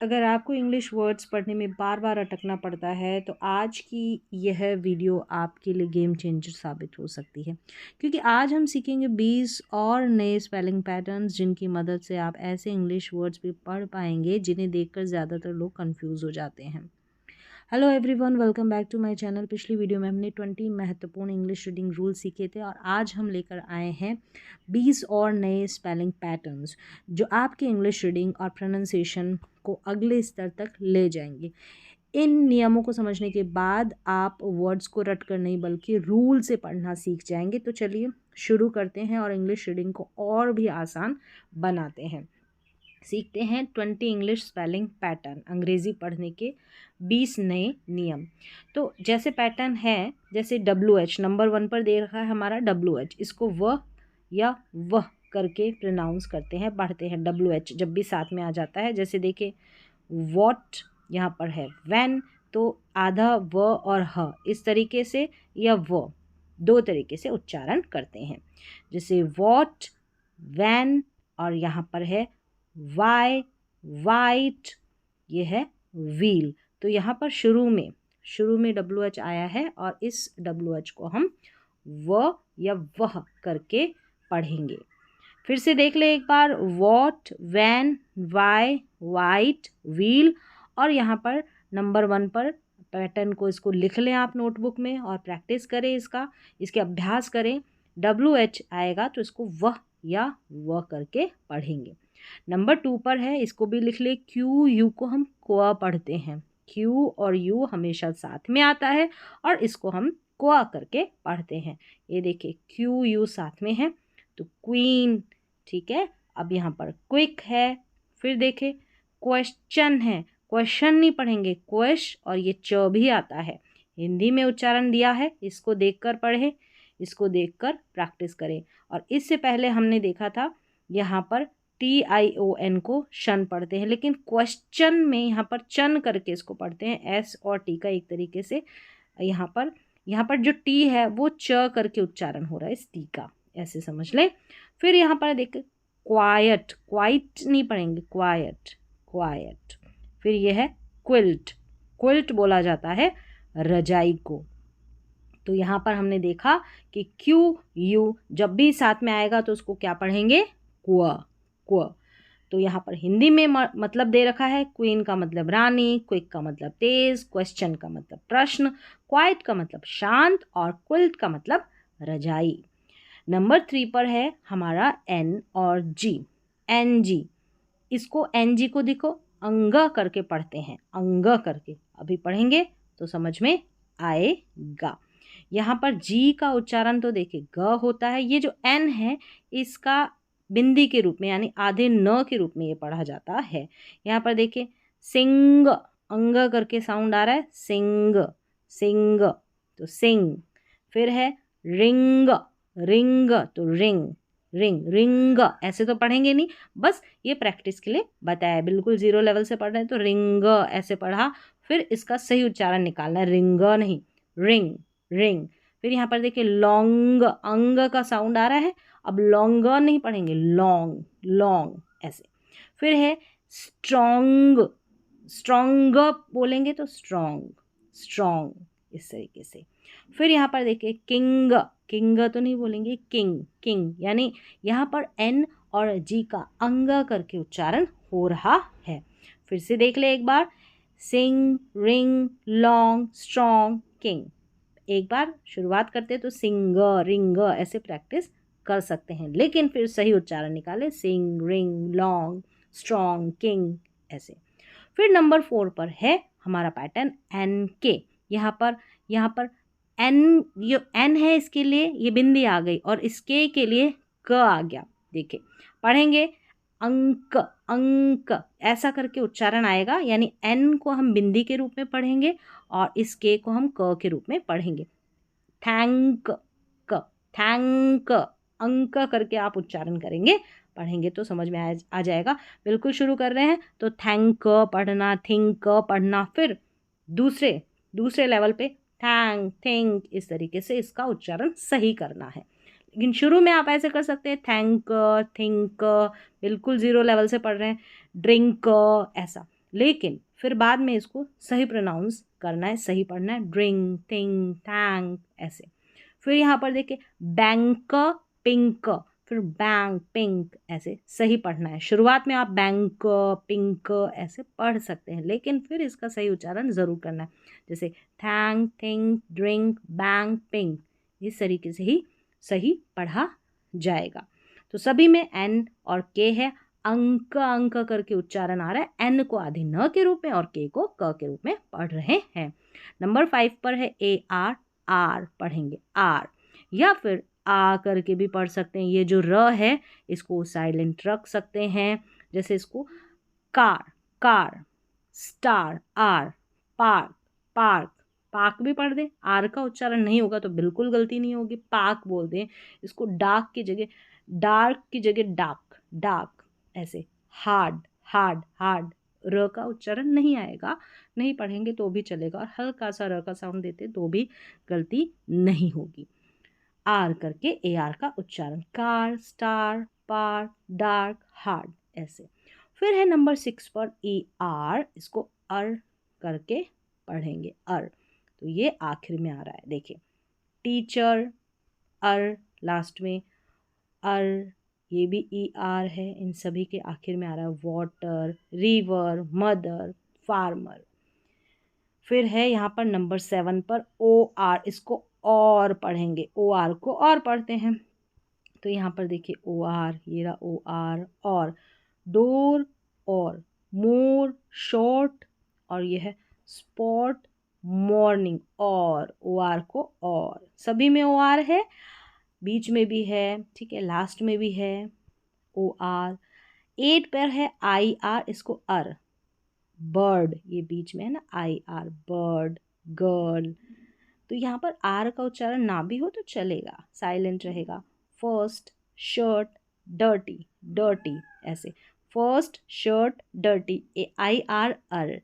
अगर आपको English words पढ़ने में बार बार अटकना पड़ता है तो आज की यह वीडियो आपके लिए गेम चेंजर साबित हो सकती है, क्योंकि आज हम सीखेंगे 20 और नए स्पेलिंग पैटर्न्स जिनकी मदद से आप ऐसे इंग्लिश वर्ड्स भी पढ़ पाएंगे जिन्हें देखकर ज़्यादातर लोग कंफ्यूज हो जाते हैं। Hello everyone, welcome back to my channel. पिछली वीडियो में हमने 20 महत्वपूर्ण इंग्लिश रीडिंग रूल सीखे थे और आज हम लेकर आए हैं 20 और नए स्पेलिंग पैटर्न्स जो आपके इंग्लिश रीडिंग और प्रोनाउंसिएशन को अगले स्तर तक ले जाएंगे। इन नियमों को समझने के बाद आप वर्ड्स को रट कर नहीं बल्कि रूल से पढ़ना सीख जाएंगे। तो चलिए शुरू करते हैं और इंग्लिश रीडिंग को और भी आसान बनाते हैं। सीखते हैं 20 इंग्लिश स्पेलिंग पैटर्न, अंग्रेज़ी पढ़ने के 20 नए नियम। तो जैसे पैटर्न है, जैसे WH नंबर 1 पर दे रखा है हमारा WH, इसको वह या वह करके प्रोनाउंस करते हैं, पढ़ते हैं। WH जब भी साथ में आ जाता है, जैसे देखिए वॉट यहाँ पर है, वैन तो आधा व और ह इस तरीके से या व दो तरीके से उच्चारण करते हैं। जैसे वॉट, वैन और यहाँ पर है वाई, वाइट, ये है व्हील। तो यहाँ पर शुरू में WH आया है और इस WH को हम व या वह करके पढ़ेंगे। फिर से देख ले एक बार, what, when, why, white, wheel. और यहाँ पर नंबर 1 पर पैटर्न को इसको लिख लें आप नोटबुक में और प्रैक्टिस करें, इसके अभ्यास करें। WH आएगा तो इसको वह या वह करके पढ़ेंगे। नंबर 2 पर है, इसको भी लिख ले, क्यू यू को हम क्वा पढ़ते हैं। क्यू और यू हमेशा साथ में आता है और इसको हम क्वा करके पढ़ते हैं। ये देखिए क्यू यू साथ में है तो क्वीन, ठीक है। अब यहाँ पर क्विक है। फिर देखे क्वेश्चन है, क्वेश्चन नहीं पढ़ेंगे, क्वेश और ये च भी आता है, हिंदी में उच्चारण दिया है, इसको देखकर पढ़े, इसको देखकर प्रैक्टिस करें। और इससे पहले हमने देखा था यहाँ पर TION को शन पढ़ते हैं, लेकिन क्वेश्चन में यहाँ पर चन करके इसको पढ़ते हैं, S और T का एक तरीके से। यहाँ पर जो T है वो च करके उच्चारण हो रहा है इस T का, ऐसे समझ लें। फिर यहाँ पर देख क्वाइट, क्वाइट नहीं पढ़ेंगे, क्वाइट, क्वाइट। फिर यह है क्विल्ट, क्विल्ट बोला जाता है रजाई को। तो यहाँ पर हमने देखा कि क्यू यू जब भी साथ में आएगा तो उसको क्या पढ़ेंगे, क्व, क्व। तो यहाँ पर हिंदी में मतलब दे रखा है, क्वीन का मतलब रानी, क्विक का मतलब तेज, क्वेश्चन का मतलब प्रश्न, क्वाइट का मतलब शांत और क्विल्ट का मतलब रजाई। नंबर 3 पर है हमारा N और G, NG। इसको NG को देखो अंग करके पढ़ते हैं, अंग करके, अभी पढ़ेंगे तो समझ में आएगा। यहाँ पर G का उच्चारण तो देखिए ग होता है, ये जो N है इसका बिंदी के रूप में यानी आधे न के रूप में ये पढ़ा जाता है। यहाँ पर देखिए सिंग, अंग करके साउंड आ रहा है, सिंग, सिंग तो सिंग। फिर है रिंग, रिंग तो रिंग, रिंग, रिंग ऐसे तो पढ़ेंगे नहीं, बस ये प्रैक्टिस के लिए बताया, बिल्कुल 0 लेवल से पढ़ रहे हैं तो रिंग ऐसे पढ़ा। फिर इसका सही उच्चारण निकालना है, रिंग नहीं, रिंग, रिंग। फिर यहाँ पर देखिए लॉन्ग, अंग का साउंड आ रहा है, अब लॉन्ग नहीं पढ़ेंगे, लॉन्ग, लॉन्ग ऐसे। फिर है स्ट्रॉन्ग, स्ट्रॉन्ग बोलेंगे तो स्ट्रॉन्ग, स्ट्रॉन्ग इस तरीके से। फिर यहाँ पर देखिए किंग, किंग तो नहीं बोलेंगे, किंग, किंग यानी यहाँ पर N और G का अंग करके उच्चारण हो रहा है। फिर से देख ले एक बार, सिंग, रिंग, लॉन्ग, स्ट्रॉन्ग, किंग। एक बार शुरुआत करते तो सिंग, रिंग ऐसे प्रैक्टिस कर सकते हैं, लेकिन फिर सही उच्चारण निकाले, सिंग, रिंग, लॉन्ग, स्ट्रॉन्ग, किंग ऐसे। फिर नंबर 4 पर है हमारा पैटर्न NK। यहाँ पर N, जो N है इसके लिए ये बिंदी आ गई और इसके के लिए क आ गया। देखिए पढ़ेंगे अंक, अंक ऐसा करके उच्चारण आएगा, यानी N को हम बिंदी के रूप में पढ़ेंगे और इस K को हम क के रूप में पढ़ेंगे। थैंक, क, थैंक, अंक करके आप उच्चारण करेंगे, पढ़ेंगे तो समझ में आ जाएगा। बिल्कुल शुरू कर रहे हैं तो थैंक पढ़ना, थिंक पढ़ना, फिर दूसरे लेवल पे थैंक, थिंक, इस तरीके से इसका उच्चारण सही करना है। लेकिन शुरू में आप ऐसे कर सकते हैं, थैंक, थिंक, बिल्कुल 0 लेवल से पढ़ रहे हैं, ड्रिंक ऐसा। लेकिन फिर बाद में इसको सही प्रोनाउंस करना है, सही पढ़ना है, ड्रिंक, थिंग, थैंक, ऐसे। फिर यहाँ पर देखिए बैंक, पिंक, फिर बैंक, पिंक, ऐसे सही पढ़ना है। शुरुआत में आप बैंक, पिंक ऐसे पढ़ सकते हैं, लेकिन फिर इसका सही उच्चारण ज़रूर करना है। जैसे thank, think, drink, bank, pink, इस तरीके से ही सही पढ़ा जाएगा। तो सभी में एन और के है। अंक, अंक करके उच्चारण आ रहा है, एन को आधे न के रूप में और के को क के रूप में पढ़ रहे हैं। नंबर 5 पर है ए आर, आर पढ़ेंगे आर, या फिर आ करके भी पढ़ सकते हैं। ये जो र है इसको साइलेंट रख सकते हैं। जैसे इसको car, car, star, R, park, park, park भी पढ़ दें। आर का उच्चारण नहीं होगा तो बिल्कुल गलती नहीं होगी, पार्क बोल दें। इसको डार्क की जगह, डार्क की जगह डार्क, डार्क, ऐसे। हार्ड, हार्ड, हार्ड, र का उच्चारण नहीं आएगा, नहीं पढ़ेंगे तो भी चलेगा, और हल्का सा र का साउंड देते तो भी गलती नहीं होगी। आर करके ए आर का उच्चारण, car, star, park, dark, hard, ऐसे। फिर है नंबर 6 पर ई आर, इसको अर करके पढ़ेंगे, अर। तो ये आखिर में आ रहा है, देखिए टीचर, अर लास्ट में, अर, ये भी ई आर है, इन सभी के आखिर में आ रहा है। Water, river, mother, farmer. फिर है यहाँ पर नंबर 7 पर ओ आर, इसको और पढ़ेंगे, ओ आर को और पढ़ते हैं। तो यहाँ पर देखिए ओ आर, ये रहा ओ आर, और डोर, और मोर, शॉर्ट, और ये है स्पॉट, मॉर्निंग, और ओ आर को और, सभी में ओ आर है, बीच में भी है, ठीक है, लास्ट में भी है ओ आर। 8 पर है आई आर, इसको अर, बर्ड, ये बीच में है ना, आई आर, बर्ड, गर्ल। तो यहाँ पर आर का उच्चारण ना भी हो तो चलेगा, साइलेंट रहेगा। फर्स्ट, शर्ट, डर्टी, डर्टी, ऐसे। First, shirt, dirty, A I R, er.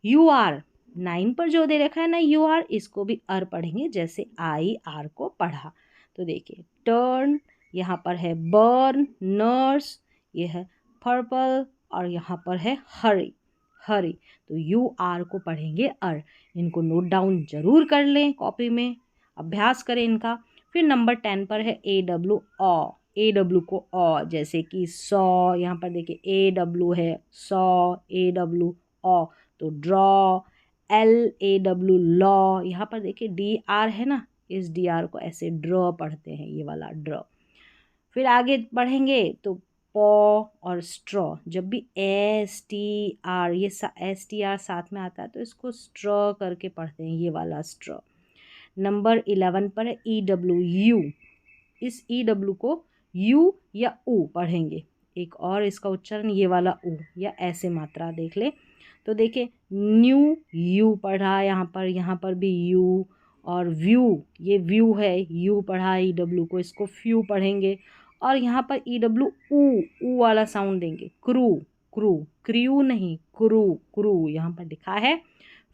U R, 9 पर जो दे रखा है ना यू आर, इसको भी अर पढ़ेंगे जैसे आई आर को पढ़ा। तो देखिए टर्न, यहाँ पर है बर्न, नर्स, ये है पर्पल, और यहाँ पर है हरी, हरी। तो यू आर को पढ़ेंगे अर। इनको नोट डाउन जरूर कर लें, कॉपी में अभ्यास करें इनका। फिर नंबर 10 पर है A W, of, A W को ऑ, जैसे कि सॉ, यहाँ पर देखिए ए डब्ल्यू है, सॉ, ए डब्ल्यू, ऑ। तो draw, L A W, law, यहाँ पर देखिए डी आर है ना, इस डी आर को ऐसे ड्रॉ पढ़ते हैं, ये वाला ड्रॉ। फिर आगे बढ़ेंगे तो पॉ और स्ट्रॉ, जब भी एस टी आर, ये एस टी आर साथ में आता है तो इसको स्ट्रॉ करके पढ़ते हैं, ये वाला स्ट्रॉ। नंबर 11 पर है ई डब्ल्यू, यू, इस ई डब्ल्यू को यू या ऊ पढ़ेंगे। एक और इसका उच्चारण ये वाला ऊ, या ऐसे मात्रा देख ले। तो देखिए न्यू, यू पढ़ा यहाँ पर भी यू, और व्यू, ये व्यू है, यू पढ़ा ई डब्ल्यू को, इसको फ्यू पढ़ेंगे। और यहाँ पर ई डब्ल्यू ऊ वाला साउंड देंगे, क्रू, क्रू, क्रू नहीं, क्रू, क्रू यहाँ पर लिखा है।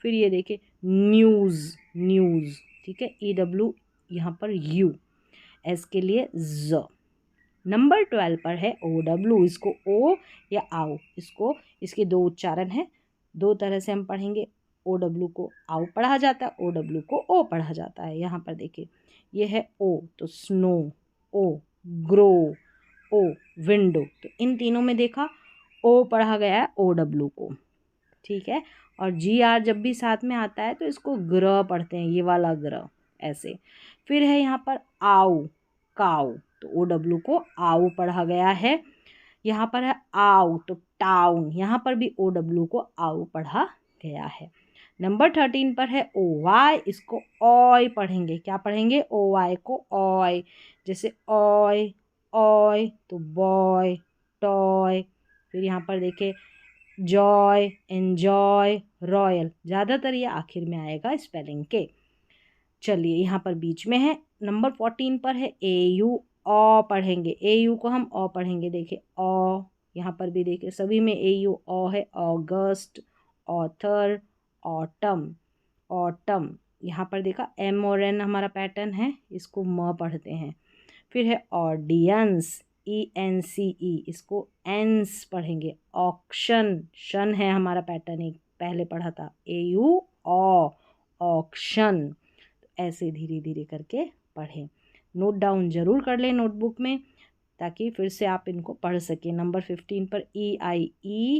फिर ये देखिए न्यूज़, न्यूज़, ठीक है, ई डब्ल्यू यहाँ पर यू, एस के लिए ज। नंबर 12 पर है ओ डब्ल्यू, इसको ओ या आओ, इसको, इसके दो उच्चारण है, दो तरह से हम पढ़ेंगे। ओ डब्ल्यू को आओ पढ़ा जाता है, ओ डब्ल्यू को ओ पढ़ा जाता है। यहाँ पर देखिए ये है ओ, तो स्नो, ओ, ग्रो, ओ, विंडो। तो इन तीनों में देखा ओ पढ़ा गया है ओ डब्ल्यू को, ठीक है। और जी आर जब भी साथ में आता है तो इसको ग्र पढ़ते हैं, ये वाला ग्र, ऐसे। फिर है यहाँ पर आओ, काऊ, तो ओ डब्ल्यू को आओ पढ़ा गया है। यहाँ पर है आओ, तो टाउन, यहाँ पर भी ओ डब्ल्यू को आओ पढ़ा गया है। नंबर 13 पर है ओ वाई, इसको ऑय पढ़ेंगे, क्या पढ़ेंगे, ओ वाई को ऑय, जैसे ऑय, ऑय, तो बॉय, टॉय। फिर यहाँ पर देखिए जॉय, एन्जॉय, रॉयल, ज़्यादातर ये आखिर में आएगा स्पेलिंग के। चलिए यहाँ पर बीच में है, नंबर 14 पर है ए यू, ऑ पढ़ेंगे, ए यू को हम ऑ पढ़ेंगे। देखिए ऑ, यहाँ पर भी देखिए सभी में ए यू ऑ है। August, author, autumn, autumn. यहाँ पर देखा एम और एन हमारा पैटर्न है, इसको म पढ़ते हैं। फिर है ऑडियंस, ENCE, इसको एंस पढ़ेंगे। ऑक्शन, शन है हमारा पैटर्न, एक पहले पढ़ा था AU ऑक्शन। ऐसे धीरे धीरे करके पढ़ें। नोट डाउन जरूर कर लें नोटबुक में, ताकि फिर से आप इनको पढ़ सकें। नंबर 15 पर EI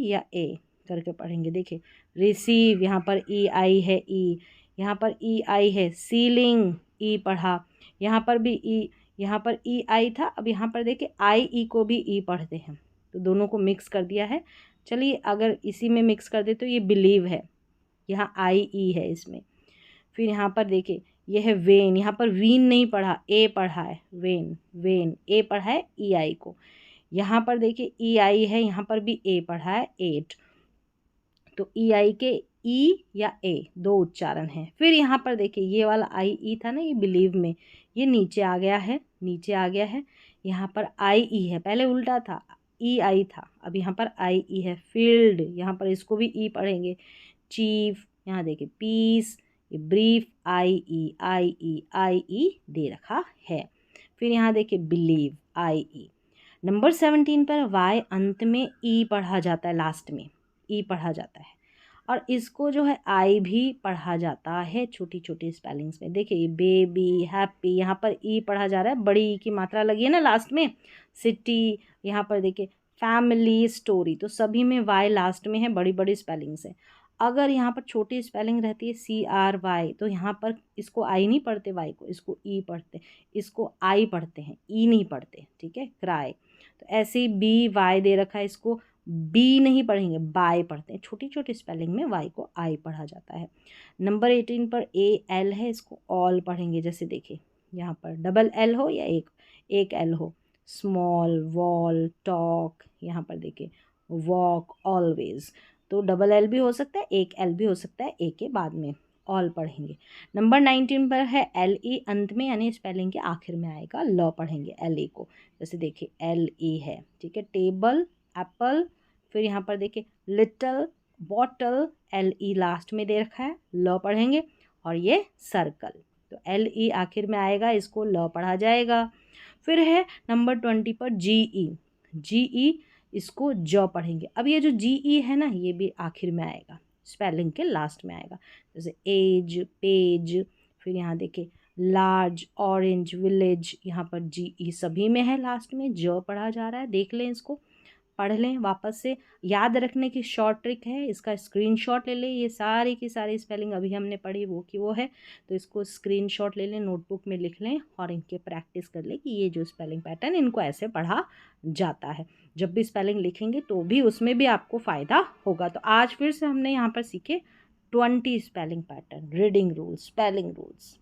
या A करके पढ़ेंगे। देखिए रिसीव, यहाँ पर EI है, E यहाँ पर EI है। सीलिंग, E पढ़ा, यहाँ पर भी E, यहाँ पर EI था, अब यहाँ पर देखिए IE को भी E पढ़ते हैं, तो दोनों को मिक्स कर दिया है। चलिए अगर इसी में मिक्स कर दे तो ये बिलीव है, यहाँ IE है इसमें। फिर यहाँ पर देखिए यह है वेन, यहाँ पर वीन नहीं पढ़ा, ए पढ़ा है, वेन वेन, ए पढ़ा है EI को। यहाँ पर देखिए EI है, यहाँ पर भी ए पढ़ा है, एट। तो EI के E या A दो उच्चारण हैं। फिर यहाँ पर देखिए ये वाला IE था ना, ये बिलीव में, ये नीचे आ गया है, नीचे आ गया है। यहाँ पर IE है, पहले उल्टा था, EI था, अब यहाँ पर IE है। फील्ड, यहाँ पर इसको भी E पढ़ेंगे। चीफ, यहाँ देखिए पीस, ये ब्रीफ, IE दे रखा है। फिर यहाँ देखिए बिलीव, IE। नंबर 17 पर वाई अंत में E पढ़ा जाता है, लास्ट में E पढ़ा जाता है, और इसको जो है आई भी पढ़ा जाता है छोटी छोटी स्पेलिंग्स में। देखिए ये बेबी, हैप्पी, यहाँ पर ई पढ़ा जा रहा है, बड़ी ई की मात्रा लगी है ना लास्ट में। सिटी, यहाँ पर देखिए फैमिली, स्टोरी, तो सभी में वाई लास्ट में है, बड़ी बड़ी स्पेलिंग्स है। अगर यहाँ पर छोटी स्पेलिंग रहती है CRY, तो यहाँ पर इसको आई नहीं पढ़ते, वाई को, इसको ई पढ़ते, इसको आई पढ़ते हैं, ई नहीं पढ़ते, ठीक है, क्राई। तो ऐसे ही BY दे रखा है, इसको बी नहीं पढ़ेंगे, बाय पढ़ते हैं। छोटी छोटी स्पेलिंग में वाई को आई पढ़ा जाता है। नंबर 18 पर AL है, इसको ऑल पढ़ेंगे। जैसे देखिए यहाँ पर डबल L हो या एक L हो। स्मॉल, वॉल, टॉक, यहाँ पर देखिए वॉक, ऑलवेज, तो डबल L भी हो सकता है, एक L भी हो सकता है, ए के बाद में, ऑल पढ़ेंगे। नंबर 19 पर है LE अंत में, यानी स्पेलिंग के आखिर में आएगा, ल पढ़ेंगे LE को। जैसे देखिए LE है, ठीक है। टेबल, एप्पल, फिर यहाँ पर देखिए लिटल, बॉटल, LE लास्ट में दे रखा है, ल पढ़ेंगे। और ये सर्कल, तो LE आखिर में आएगा, इसको ल पढ़ा जाएगा। फिर है नंबर 20 पर GE, इसको ज पढ़ेंगे। अब ये जो GE है ना, ये भी आखिर में आएगा, स्पेलिंग के लास्ट में आएगा। जैसे एज, पेज, फिर यहाँ देखिए लार्ज, ऑरेंज, विलेज, यहाँ पर GE सभी में है, लास्ट में ज पढ़ा जा रहा है। देख लें, इसको पढ़ लें वापस से। याद रखने की शॉर्ट ट्रिक है, इसका स्क्रीनशॉट ले लें। ये सारी की सारी स्पेलिंग अभी हमने पढ़ी वो की वो है, तो इसको स्क्रीनशॉट ले लें, नोटबुक में लिख लें और इनके प्रैक्टिस कर लें कि ये जो स्पेलिंग पैटर्न, इनको ऐसे पढ़ा जाता है। जब भी स्पेलिंग लिखेंगे तो भी उसमें भी आपको फ़ायदा होगा। तो आज फिर से हमने यहाँ पर सीखे 20 spelling pattern, reading rules, spelling rules.